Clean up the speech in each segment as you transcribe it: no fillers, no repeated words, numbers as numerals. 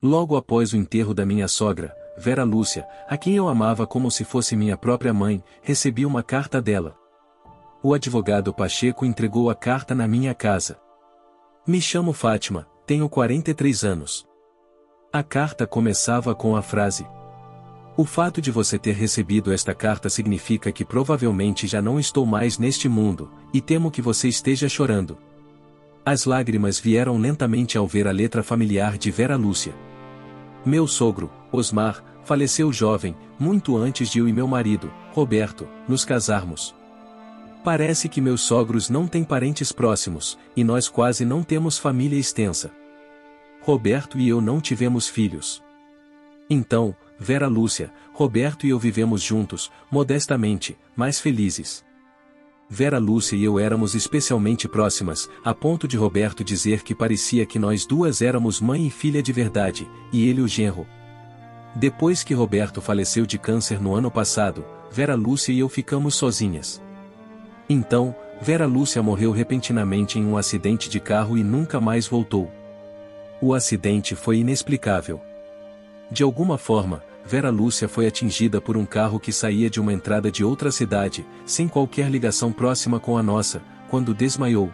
Logo após o enterro da minha sogra, Vera Lúcia, a quem eu amava como se fosse minha própria mãe, recebi uma carta dela. O advogado Pacheco entregou a carta na minha casa. Me chamo Fátima, tenho 43 anos. A carta começava com a frase: o fato de você ter recebido esta carta significa que provavelmente já não estou mais neste mundo, e temo que você esteja chorando. As lágrimas vieram lentamente ao ver a letra familiar de Vera Lúcia. Meu sogro, Osmar, faleceu jovem, muito antes de eu e meu marido, Roberto, nos casarmos. Parece que meus sogros não têm parentes próximos, e nós quase não temos família extensa. Roberto e eu não tivemos filhos. Então, Vera Lúcia, Roberto e eu vivemos juntos, modestamente, mas felizes. Vera Lúcia e eu éramos especialmente próximas, a ponto de Roberto dizer que parecia que nós duas éramos mãe e filha de verdade, e ele o genro. Depois que Roberto faleceu de câncer no ano passado, Vera Lúcia e eu ficamos sozinhas. Então, Vera Lúcia morreu repentinamente em um acidente de carro e nunca mais voltou. O acidente foi inexplicável. De alguma forma, Vera Lúcia foi atingida por um carro que saía de uma entrada de outra cidade, sem qualquer ligação próxima com a nossa, quando desmaiou.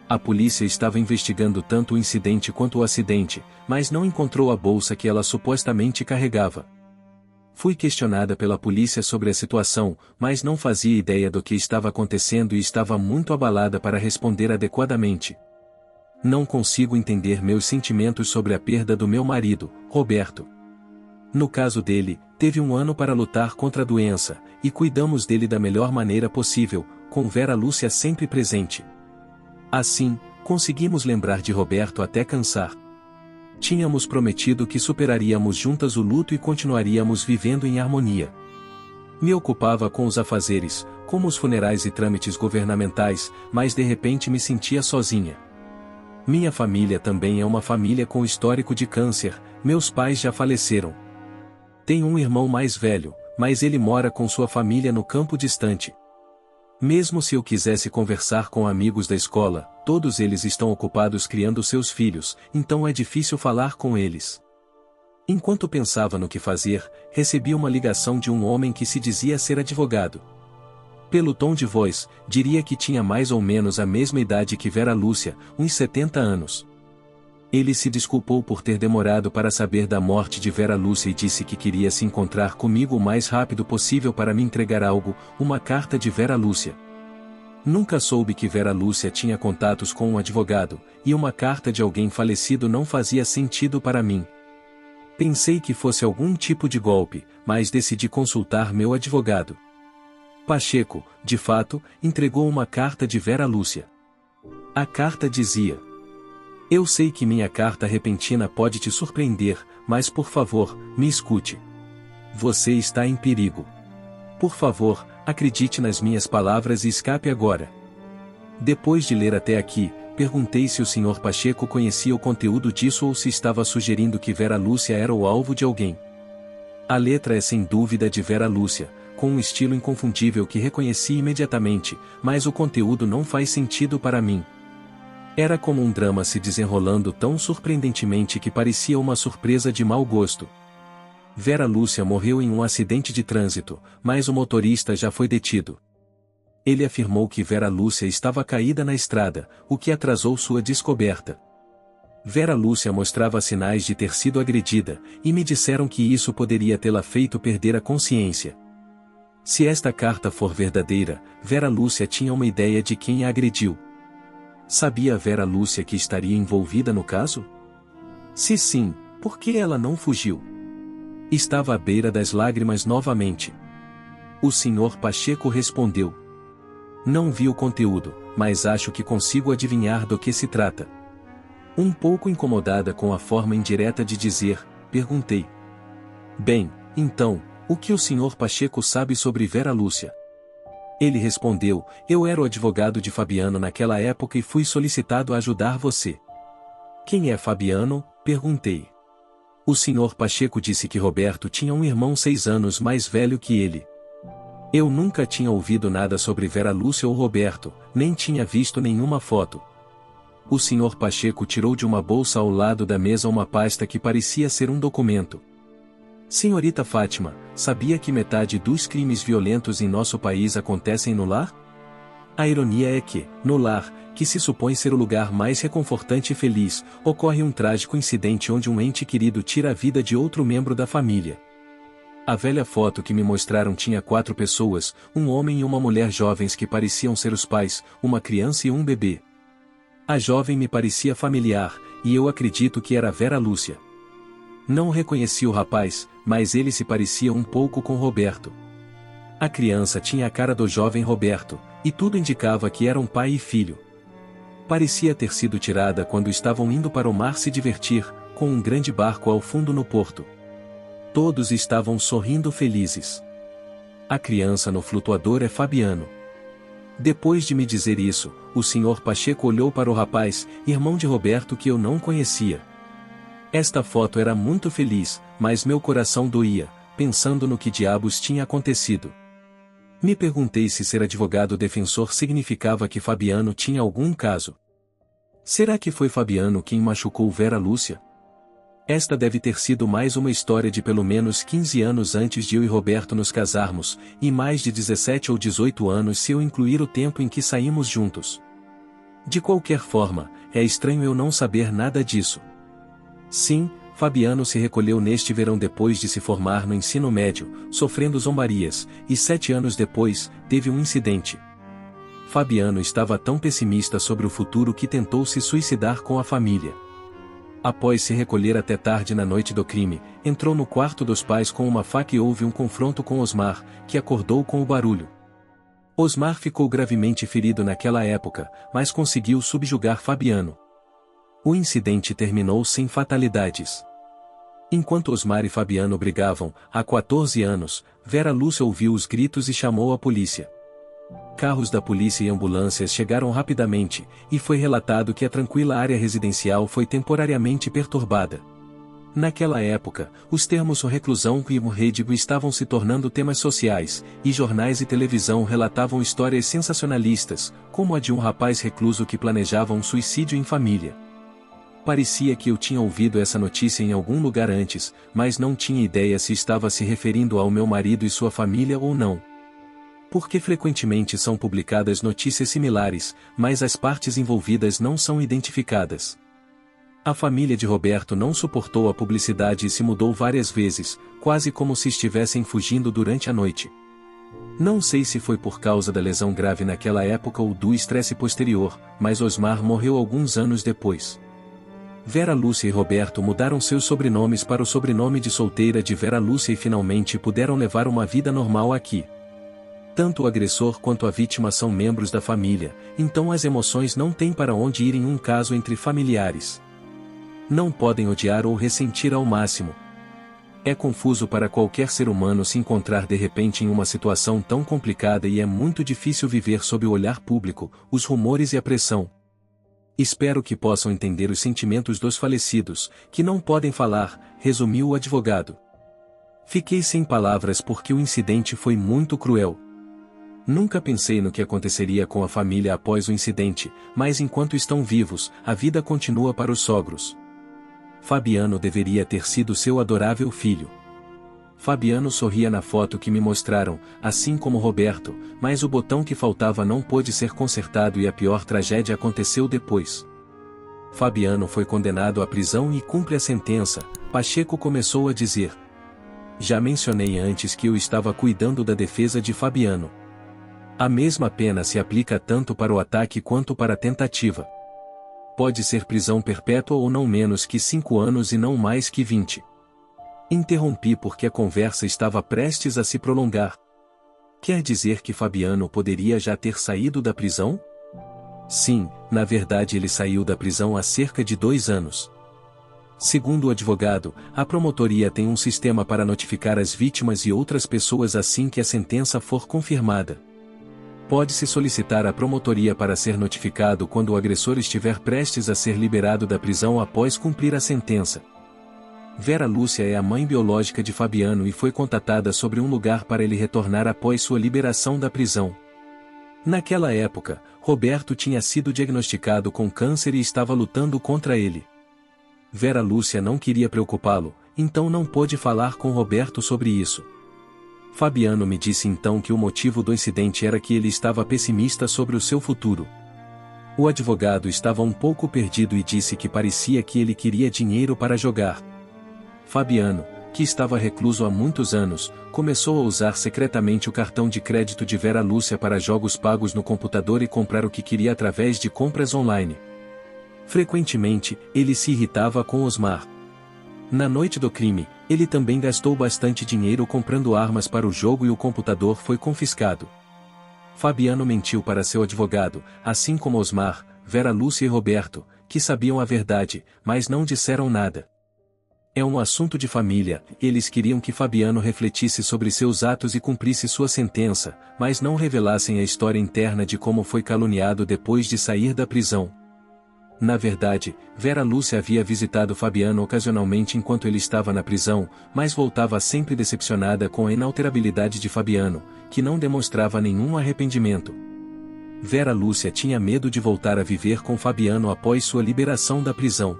A polícia estava investigando tanto o incidente quanto o acidente, mas não encontrou a bolsa que ela supostamente carregava. Fui questionada pela polícia sobre a situação, mas não fazia ideia do que estava acontecendo e estava muito abalada para responder adequadamente. Não consigo entender meus sentimentos sobre a perda do meu marido, Roberto. No caso dele, teve um ano para lutar contra a doença, e cuidamos dele da melhor maneira possível, com Vera Lúcia sempre presente. Assim, conseguimos lembrar de Roberto até cansar. Tínhamos prometido que superaríamos juntas o luto e continuaríamos vivendo em harmonia. Me ocupava com os afazeres, como os funerais e trâmites governamentais, mas de repente me sentia sozinha. Minha família também é uma família com histórico de câncer, meus pais já faleceram. Tenho um irmão mais velho, mas ele mora com sua família no campo distante. Mesmo se eu quisesse conversar com amigos da escola, todos eles estão ocupados criando seus filhos, então é difícil falar com eles. Enquanto pensava no que fazer, recebi uma ligação de um homem que se dizia ser advogado. Pelo tom de voz, diria que tinha mais ou menos a mesma idade que Vera Lúcia, uns 70 anos. Ele se desculpou por ter demorado para saber da morte de Vera Lúcia e disse que queria se encontrar comigo o mais rápido possível para me entregar algo, uma carta de Vera Lúcia. Nunca soube que Vera Lúcia tinha contatos com um advogado, e uma carta de alguém falecido não fazia sentido para mim. Pensei que fosse algum tipo de golpe, mas decidi consultar meu advogado. Pacheco, de fato, entregou uma carta de Vera Lúcia. A carta dizia: eu sei que minha carta repentina pode te surpreender, mas por favor, me escute. Você está em perigo. Por favor, acredite nas minhas palavras e escape agora. Depois de ler até aqui, perguntei se o Sr. Pacheco conhecia o conteúdo disso ou se estava sugerindo que Vera Lúcia era o alvo de alguém. A letra é sem dúvida de Vera Lúcia, com um estilo inconfundível que reconheci imediatamente, mas o conteúdo não faz sentido para mim. Era como um drama se desenrolando tão surpreendentemente que parecia uma surpresa de mau gosto. Vera Lúcia morreu em um acidente de trânsito, mas o motorista já foi detido. Ele afirmou que Vera Lúcia estava caída na estrada, o que atrasou sua descoberta. Vera Lúcia mostrava sinais de ter sido agredida, e me disseram que isso poderia tê-la feito perder a consciência. Se esta carta for verdadeira, Vera Lúcia tinha uma ideia de quem a agrediu. Sabia Vera Lúcia que estaria envolvida no caso? Se sim, por que ela não fugiu? Estava à beira das lágrimas novamente. O Sr. Pacheco respondeu: não vi o conteúdo, mas acho que consigo adivinhar do que se trata. Um pouco incomodada com a forma indireta de dizer, perguntei: bem, então, o que o Sr. Pacheco sabe sobre Vera Lúcia? Ele respondeu: eu era o advogado de Fabiano naquela época e fui solicitado a ajudar você. Quem é Fabiano? Perguntei. O Sr. Pacheco disse que Roberto tinha um irmão 6 anos mais velho que ele. Eu nunca tinha ouvido nada sobre Vera Lúcia ou Roberto, nem tinha visto nenhuma foto. O Sr. Pacheco tirou de uma bolsa ao lado da mesa uma pasta que parecia ser um documento. Senhorita Fátima, sabia que metade dos crimes violentos em nosso país acontecem no lar? A ironia é que, no lar, que se supõe ser o lugar mais reconfortante e feliz, ocorre um trágico incidente onde um ente querido tira a vida de outro membro da família. A velha foto que me mostraram tinha 4 pessoas, um homem e uma mulher jovens que pareciam ser os pais, uma criança e um bebê. A jovem me parecia familiar, e eu acredito que era Vera Lúcia. Não reconheci o rapaz, mas ele se parecia um pouco com Roberto. A criança tinha a cara do jovem Roberto, e tudo indicava que eram pai e filho. Parecia ter sido tirada quando estavam indo para o mar se divertir, com um grande barco ao fundo no porto. Todos estavam sorrindo felizes. A criança no flutuador é Fabiano. Depois de me dizer isso, o Sr. Pacheco olhou para o rapaz, irmão de Roberto que eu não conhecia. Esta foto era muito feliz, mas meu coração doía, pensando no que diabos tinha acontecido. Me perguntei se ser advogado defensor significava que Fabiano tinha algum caso. Será que foi Fabiano quem machucou Vera Lúcia? Esta deve ter sido mais uma história de pelo menos 15 anos antes de eu e Roberto nos casarmos, e mais de 17 ou 18 anos se eu incluir o tempo em que saímos juntos. De qualquer forma, é estranho eu não saber nada disso. Sim, Fabiano se recolheu neste verão depois de se formar no ensino médio, sofrendo zombarias, e 7 anos depois, teve um incidente. Fabiano estava tão pessimista sobre o futuro que tentou se suicidar com a família. Após se recolher até tarde na noite do crime, entrou no quarto dos pais com uma faca e houve um confronto com Osmar, que acordou com o barulho. Osmar ficou gravemente ferido naquela época, mas conseguiu subjugar Fabiano. O incidente terminou sem fatalidades. Enquanto Osmar e Fabiano brigavam, há 14 anos, Vera Lúcia ouviu os gritos e chamou a polícia. Carros da polícia e ambulâncias chegaram rapidamente, e foi relatado que a tranquila área residencial foi temporariamente perturbada. Naquela época, os termos reclusão e morrédigo estavam se tornando temas sociais, e jornais e televisão relatavam histórias sensacionalistas, como a de um rapaz recluso que planejava um suicídio em família. Parecia que eu tinha ouvido essa notícia em algum lugar antes, mas não tinha ideia se estava se referindo ao meu marido e sua família ou não. Porque frequentemente são publicadas notícias similares, mas as partes envolvidas não são identificadas. A família de Roberto não suportou a publicidade e se mudou várias vezes, quase como se estivessem fugindo durante a noite. Não sei se foi por causa da lesão grave naquela época ou do estresse posterior, mas Osmar morreu alguns anos depois. Vera Lúcia e Roberto mudaram seus sobrenomes para o sobrenome de solteira de Vera Lúcia e finalmente puderam levar uma vida normal aqui. Tanto o agressor quanto a vítima são membros da família, então as emoções não têm para onde ir em um caso entre familiares. Não podem odiar ou ressentir ao máximo. É confuso para qualquer ser humano se encontrar de repente em uma situação tão complicada e é muito difícil viver sob o olhar público, os rumores e a pressão. Espero que possam entender os sentimentos dos falecidos, que não podem falar, resumiu o advogado. Fiquei sem palavras porque o incidente foi muito cruel. Nunca pensei no que aconteceria com a família após o incidente, mas enquanto estão vivos, a vida continua para os sogros. Fabiano deveria ter sido seu adorável filho. Fabiano sorria na foto que me mostraram, assim como Roberto, mas o botão que faltava não pôde ser consertado e a pior tragédia aconteceu depois. Fabiano foi condenado à prisão e cumpre a sentença, Pacheco começou a dizer. Já mencionei antes que eu estava cuidando da defesa de Fabiano. A mesma pena se aplica tanto para o ataque quanto para a tentativa. Pode ser prisão perpétua ou não menos que 5 anos e não mais que 20. Interrompi porque a conversa estava prestes a se prolongar. Quer dizer que Fabiano poderia já ter saído da prisão? Sim, na verdade ele saiu da prisão há cerca de 2 anos. Segundo o advogado, a promotoria tem um sistema para notificar as vítimas e outras pessoas assim que a sentença for confirmada. Pode-se solicitar à promotoria para ser notificado quando o agressor estiver prestes a ser liberado da prisão após cumprir a sentença. Vera Lúcia é a mãe biológica de Fabiano e foi contatada sobre um lugar para ele retornar após sua liberação da prisão. Naquela época, Roberto tinha sido diagnosticado com câncer e estava lutando contra ele. Vera Lúcia não queria preocupá-lo, então não pôde falar com Roberto sobre isso. Fabiano me disse então que o motivo do incidente era que ele estava pessimista sobre o seu futuro. O advogado estava um pouco perdido e disse que parecia que ele queria dinheiro para jogar. Fabiano, que estava recluso há muitos anos, começou a usar secretamente o cartão de crédito de Vera Lúcia para jogos pagos no computador e comprar o que queria através de compras online. Frequentemente, ele se irritava com Osmar. Na noite do crime, ele também gastou bastante dinheiro comprando armas para o jogo e o computador foi confiscado. Fabiano mentiu para seu advogado, assim como Osmar, Vera Lúcia e Roberto, que sabiam a verdade, mas não disseram nada. É um assunto de família, eles queriam que Fabiano refletisse sobre seus atos e cumprisse sua sentença, mas não revelassem a história interna de como foi caluniado depois de sair da prisão. Na verdade, Vera Lúcia havia visitado Fabiano ocasionalmente enquanto ele estava na prisão, mas voltava sempre decepcionada com a inalterabilidade de Fabiano, que não demonstrava nenhum arrependimento. Vera Lúcia tinha medo de voltar a viver com Fabiano após sua liberação da prisão.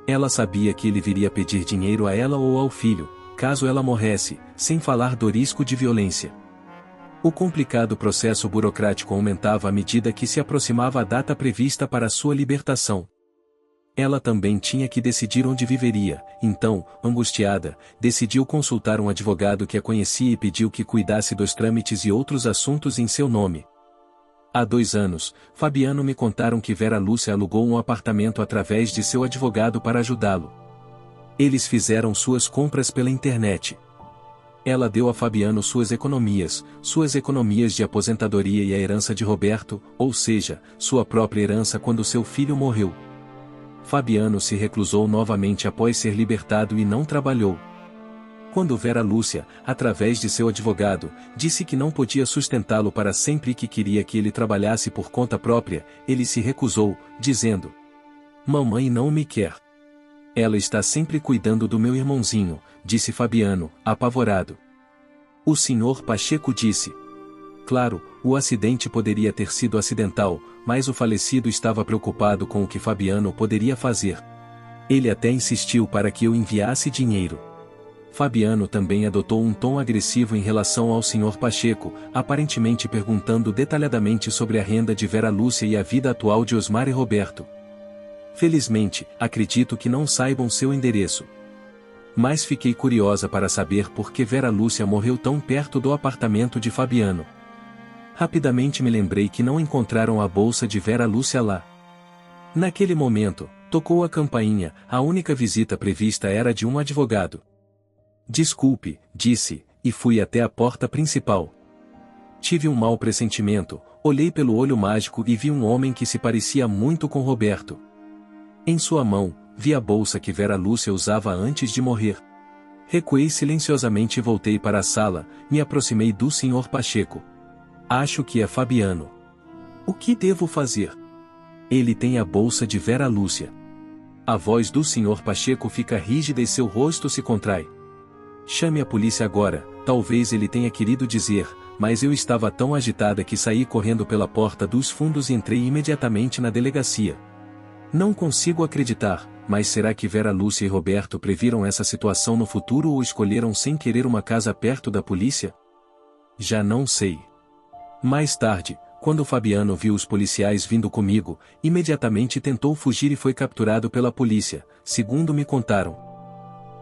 Ela sabia que ele viria pedir dinheiro a ela ou ao filho, caso ela morresse, sem falar do risco de violência. O complicado processo burocrático aumentava à medida que se aproximava a data prevista para sua libertação. Ela também tinha que decidir onde viveria, então, angustiada, decidiu consultar um advogado que a conhecia e pediu que cuidasse dos trâmites e outros assuntos em seu nome. Há 2 anos, Fabiano me contaram que Vera Lúcia alugou um apartamento através de seu advogado para ajudá-lo. Eles fizeram suas compras pela internet. Ela deu a Fabiano suas economias de aposentadoria e a herança de Roberto, ou seja, sua própria herança quando seu filho morreu. Fabiano se reclusou novamente após ser libertado e não trabalhou. Quando Vera Lúcia, através de seu advogado, disse que não podia sustentá-lo para sempre e que queria que ele trabalhasse por conta própria, ele se recusou, dizendo: "Mamãe não me quer. Ela está sempre cuidando do meu irmãozinho", disse Fabiano, apavorado. O Sr. Pacheco disse: "Claro, o acidente poderia ter sido acidental, mas o falecido estava preocupado com o que Fabiano poderia fazer. Ele até insistiu para que eu enviasse dinheiro." Fabiano também adotou um tom agressivo em relação ao Sr. Pacheco, aparentemente perguntando detalhadamente sobre a renda de Vera Lúcia e a vida atual de Osmar e Roberto. Felizmente, acredito que não saibam seu endereço. Mas fiquei curiosa para saber por que Vera Lúcia morreu tão perto do apartamento de Fabiano. Rapidamente me lembrei que não encontraram a bolsa de Vera Lúcia lá. Naquele momento, tocou a campainha, a única visita prevista era de um advogado. "Desculpe", disse, e fui até a porta principal. Tive um mau pressentimento, olhei pelo olho mágico e vi um homem que se parecia muito com Roberto. Em sua mão, vi a bolsa que Vera Lúcia usava antes de morrer. Recuei silenciosamente e voltei para a sala, me aproximei do Sr. Pacheco. "Acho que é Fabiano. O que devo fazer? Ele tem a bolsa de Vera Lúcia." A voz do Sr. Pacheco fica rígida e seu rosto se contrai. "Chame a polícia agora", talvez ele tenha querido dizer, mas eu estava tão agitada que saí correndo pela porta dos fundos e entrei imediatamente na delegacia. Não consigo acreditar, mas será que Vera Lúcia e Roberto previram essa situação no futuro ou escolheram sem querer uma casa perto da polícia? Já não sei. Mais tarde, quando Fabiano viu os policiais vindo comigo, imediatamente tentou fugir e foi capturado pela polícia, segundo me contaram.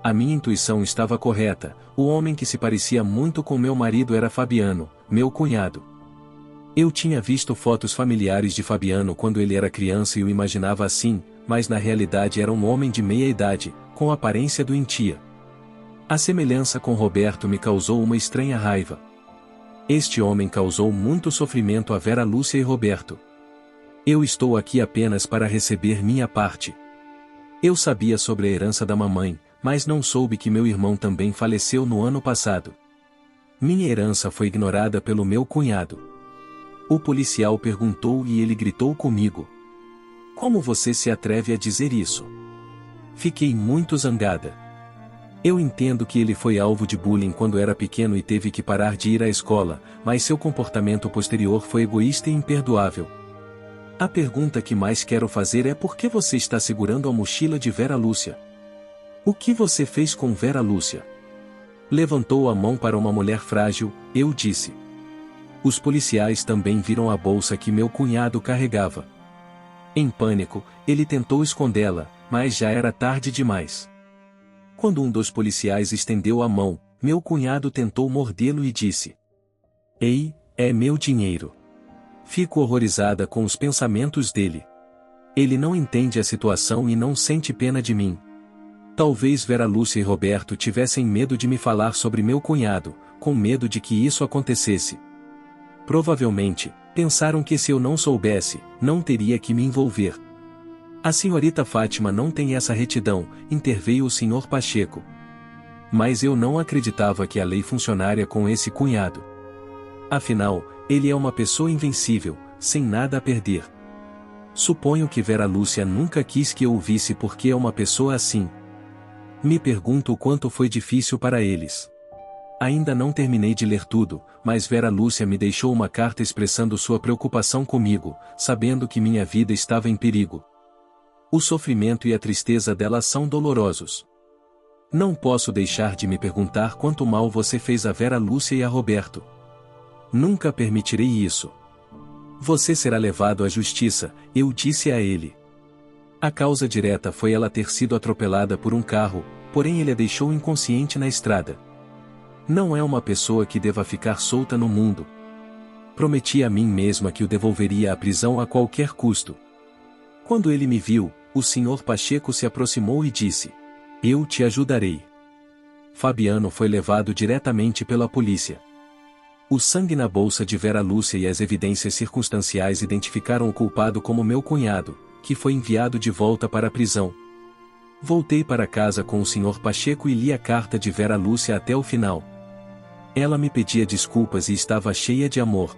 A minha intuição estava correta, o homem que se parecia muito com meu marido era Fabiano, meu cunhado. Eu tinha visto fotos familiares de Fabiano quando ele era criança e o imaginava assim, mas na realidade era um homem de meia idade, com a aparência doentia. A semelhança com Roberto me causou uma estranha raiva. Este homem causou muito sofrimento a Vera Lúcia e Roberto. Eu estou aqui apenas para receber minha parte. Eu sabia sobre a herança da mamãe, mas não soube que meu irmão também faleceu no ano passado. Minha herança foi ignorada pelo meu cunhado. O policial perguntou e ele gritou comigo: "Como você se atreve a dizer isso?" Fiquei muito zangada. Eu entendo que ele foi alvo de bullying quando era pequeno e teve que parar de ir à escola, mas seu comportamento posterior foi egoísta e imperdoável. A pergunta que mais quero fazer é por que você está segurando a mochila de Vera Lúcia? O que você fez com Vera Lúcia? Levantou a mão para uma mulher frágil, eu disse. Os policiais também viram a bolsa que meu cunhado carregava. Em pânico, ele tentou escondê-la, mas já era tarde demais. Quando um dos policiais estendeu a mão, meu cunhado tentou mordê-lo e disse: Ei, é meu dinheiro. Fico horrorizada com os pensamentos dele. Ele não entende a situação e não sente pena de mim. Talvez Vera Lúcia e Roberto tivessem medo de me falar sobre meu cunhado, com medo de que isso acontecesse. Provavelmente, pensaram que se eu não soubesse, não teria que me envolver. A senhorita Fátima não tem essa retidão, interveio o senhor Pacheco. Mas eu não acreditava que a lei funcionaria com esse cunhado. Afinal, ele é uma pessoa invencível, sem nada a perder. Suponho que Vera Lúcia nunca quis que eu o visse porque é uma pessoa assim. Me pergunto o quanto foi difícil para eles. Ainda não terminei de ler tudo, mas Vera Lúcia me deixou uma carta expressando sua preocupação comigo, sabendo que minha vida estava em perigo. O sofrimento e a tristeza dela são dolorosos. Não posso deixar de me perguntar quanto mal você fez a Vera Lúcia e a Roberto. Nunca permitirei isso. Você será levado à justiça, eu disse a ele. A causa direta foi ela ter sido atropelada por um carro, porém ele a deixou inconsciente na estrada. Não é uma pessoa que deva ficar solta no mundo. Prometi a mim mesma que o devolveria à prisão a qualquer custo. Quando ele me viu, o senhor Pacheco se aproximou e disse: Eu te ajudarei. Fabiano foi levado diretamente pela polícia. O sangue na bolsa de Vera Lúcia e as evidências circunstanciais identificaram o culpado como meu cunhado, que foi enviado de volta para a prisão. Voltei para casa com o senhor Pacheco e li a carta de Vera Lúcia até o final. Ela me pedia desculpas e estava cheia de amor.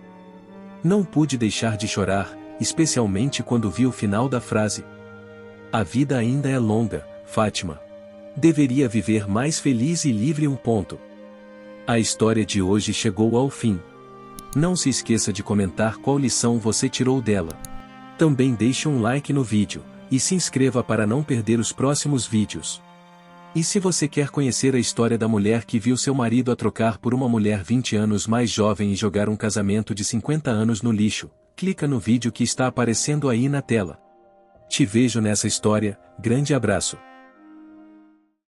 Não pude deixar de chorar, especialmente quando vi o final da frase. A vida ainda é longa, Fátima. Deveria viver mais feliz e livre. A história de hoje chegou ao fim. Não se esqueça de comentar qual lição você tirou dela. Também deixe um like no vídeo, e se inscreva para não perder os próximos vídeos. E se você quer conhecer a história da mulher que viu seu marido a trocar por uma mulher 20 anos mais jovem e jogar um casamento de 50 anos no lixo, clica no vídeo que está aparecendo aí na tela. Te vejo nessa história, grande abraço.